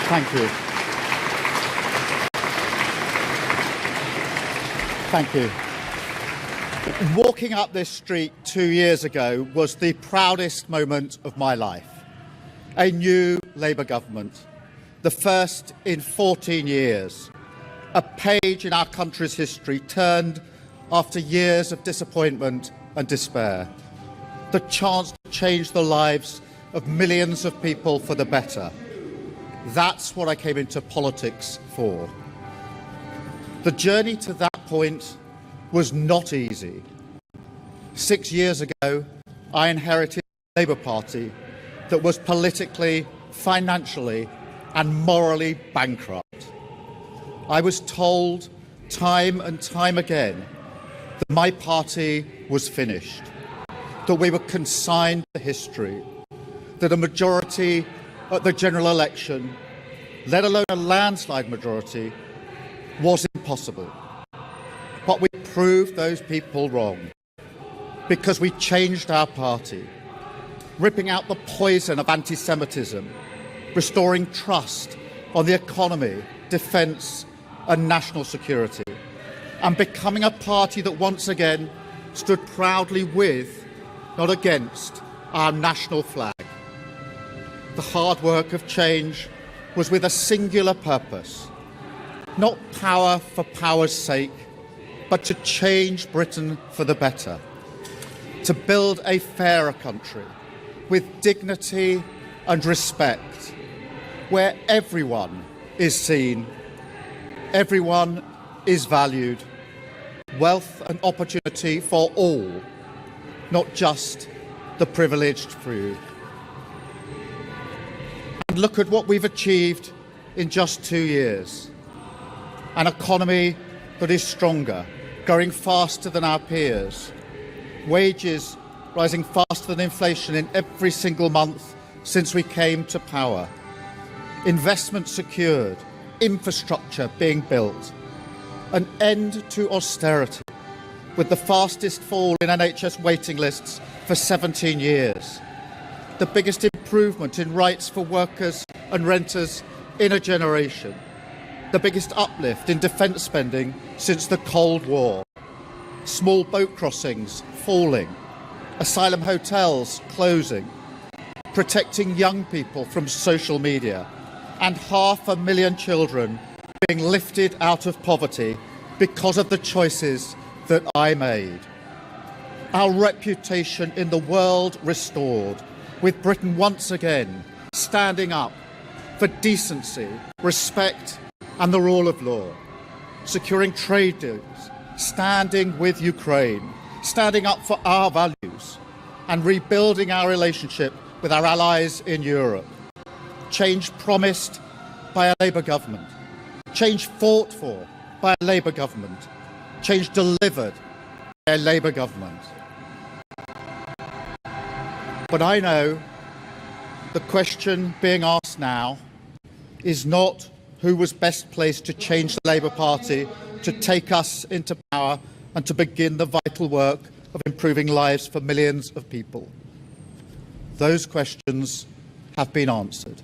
Thank you. Thank you. Walking up this street 2 years ago was the proudest moment of my life. A new Labour government, the first in 14 years. A page in our country's history turned after years of disappointment and despair. The chance to change the lives of millions of people for the better. That's what I came into politics for. The journey to that point was not easy. 6 years ago, I inherited a Labour Party that was politically, financially and morally bankrupt. I was told time and time again that my party was finished, that we were consigned to history, that a majority at the general election, let alone a landslide majority, was impossible. But we proved those people wrong because we changed our party, ripping out the poison of anti-Semitism, restoring trust on the economy, defence and national security, and becoming a party that once again stood proudly with, not against, our national flag. The hard work of change was with a singular purpose, not power for power's sake, but to change Britain for the better, to build a fairer country with dignity and respect, where everyone is seen, everyone is valued, wealth and opportunity for all, not just the privileged few. And look at what we've achieved in just 2 years. An economy that is stronger, growing faster than our peers, wages rising faster than inflation in every single month since we came to power, investment secured, infrastructure being built, an end to austerity, with the fastest fall in NHS waiting lists for 17 years, the biggest improvement in rights for workers and renters in a generation, the biggest uplift in defence spending since the Cold War, small boat crossings falling, asylum hotels closing, protecting young people from social media, and 500,000 children being lifted out of poverty because of the choices that I made. Our reputation in the world restored, with Britain once again standing up for decency, respect and the rule of law, securing trade deals, standing with Ukraine, standing up for our values and rebuilding our relationship with our allies in Europe. Change promised by a Labour government, change fought for by a Labour government, change delivered by a Labour government. But I know the question being asked now is not who was best placed to change the Labour Party, to take us into power and to begin the vital work of improving lives for millions of people. Those questions have been answered.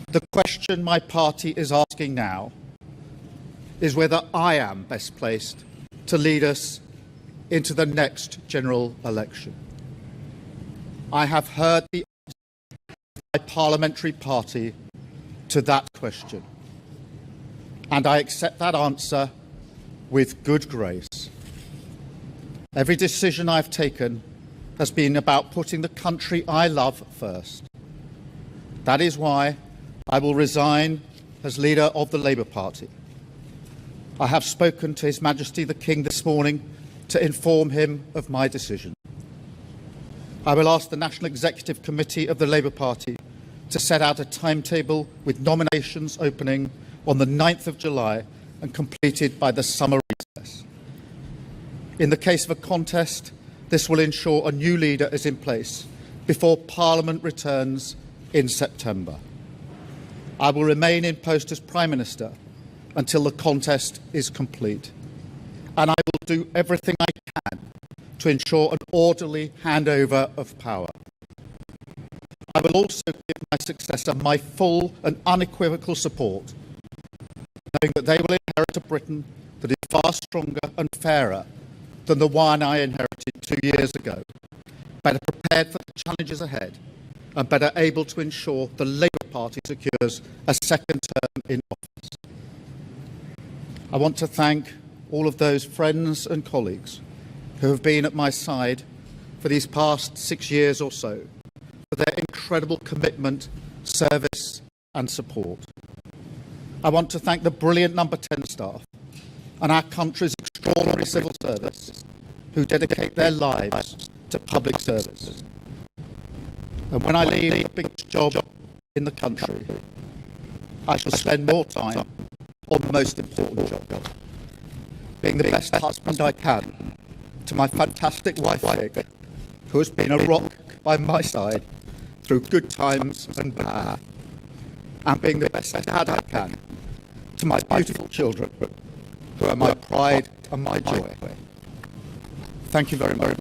The question my party is asking now is whether I am best placed to lead us into the next general election. I have heard the answer of my parliamentary party to that question, and I accept that answer with good grace. Every decision I've taken has been about putting the country I love first. That is why I will resign as leader of the Labour Party. I have spoken to His Majesty the King this morning to inform him of my decision. I will ask the National Executive Committee of the Labour Party to set out a timetable with nominations opening on the 9th of July and completed by the summer recess. In the case of a contest, this will ensure a new leader is in place before Parliament returns in September. I will remain in post as Prime Minister until the contest is complete, and I will do everything I can to ensure an orderly handover of power. I I will also give my successor my full and unequivocal support, knowing that they will inherit a Britain that is far stronger and fairer than the one I inherited 2 years ago, better prepared for the challenges ahead, and better able to ensure the Labour Party secures a second term in office. I want to thank all of those friends and colleagues who have been at my side for these past 6 years or so, for their incredible commitment, service and support. I want to thank the brilliant Number 10 staff and our country's extraordinary civil service who dedicate their lives to public service. And when I leave the biggest job in the country, I shall spend more time on the most important job, being the best husband I can to my fantastic wife, Vic, who has been a rock by my side through good times and bad, and being the best dad I can to my beautiful children, who are my pride and my joy. Thank you very much.